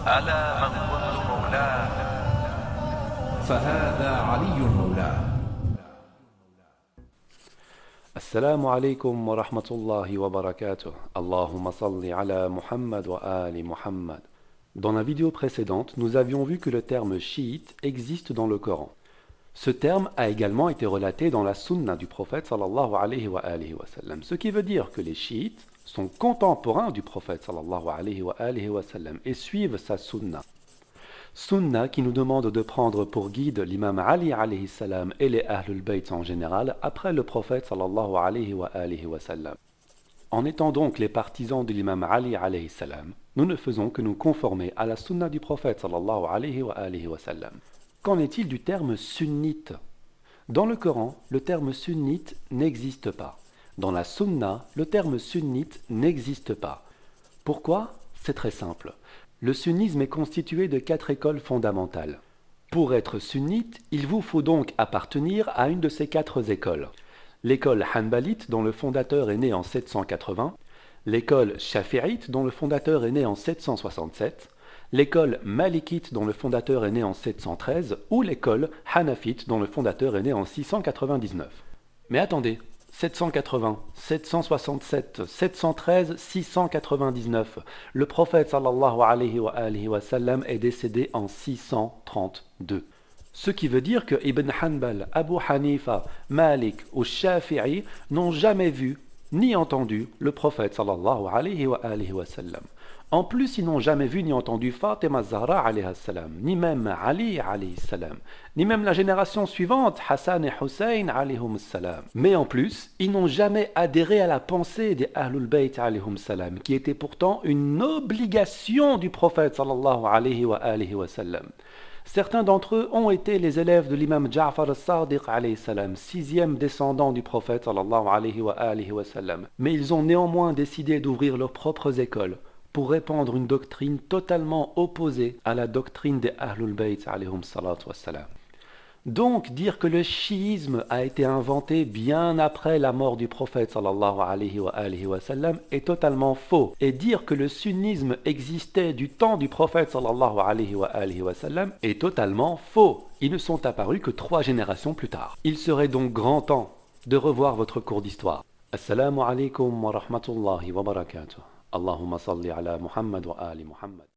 ألا من كنت مولاه فهذا علي مولاه. Assalamu alaikum wa rahmatullahi wa barakatuh. Allahumma salli ala Muhammad wa ali Muhammad. Dans la vidéo précédente, nous avions vu que le terme chiite existe dans le Coran. Ce terme a également été relaté dans la sunna du prophète sallallahu alayhi wa sallam, ce qui veut dire que les chiites sont contemporains du prophète sallallahu alayhi wa sallam et suivent sa sunna. Sunna qui nous demande de prendre pour guide l'imam Ali alayhi salam et les Ahlul Bayt en général après le prophète sallallahu alayhi wa sallam. En étant donc les partisans de l'imam Ali alayhi salam, nous ne faisons que nous conformer à la sunna du prophète sallallahu alayhi wa sallam. Qu'en est-il du terme sunnite? Dans le Coran, le terme sunnite n'existe pas. Dans la sunna, le terme sunnite n'existe pas. Pourquoi? C'est très simple. Le sunnisme est constitué de 4 écoles fondamentales. Pour être sunnite, il vous faut donc appartenir à une de ces 4 écoles. L'école hanbalite, dont le fondateur est né en 780, l'école shafi'ite, dont le fondateur est né en 767, l'école malikite, dont le fondateur est né en 713, ou l'école hanafite, dont le fondateur est né en 699. Mais attendez, 780, 767, 713, 699. Le prophète sallallahu alayhi wa sallam est décédé en 632. Ce qui veut dire que Ibn Hanbal, Abu Hanifa, Malik ou Shafi'i n'ont jamais vu ni entendu le prophète sallallahu alayhi wa sallam. En plus, ils n'ont jamais vu ni entendu Fatima Zahra alayha salam, ni même Ali alayhi salam, ni même la génération suivante, Hassan et Hussein alayhum salam. Mais en plus, ils n'ont jamais adhéré à la pensée des Ahlul Bayt alayhum salam, qui était pourtant une obligation du prophète sallallahu alayhi wa sallam. Certains d'entre eux ont été les élèves de l'imam Ja'far al-Sadiq alayhi salam, 6e descendant du prophète sallallahu alayhi wa sallam. Mais ils ont néanmoins décidé d'ouvrir leurs propres écoles pour répandre une doctrine totalement opposée à la doctrine des Ahlul Bayt alayhum salatu wassalam. Donc, dire que le chiisme a été inventé bien après la mort du prophète sallallahu alayhi wa sallam est totalement faux. Et dire que le sunnisme existait du temps du prophète sallallahu alayhi wa sallam est totalement faux. Ils ne sont apparus que 3 générations plus tard. Il serait donc grand temps de revoir votre cours d'histoire. Assalamu alaikum wa rahmatullahi wa barakatuh. Allahumma salli ala Muhammad wa ali Muhammad.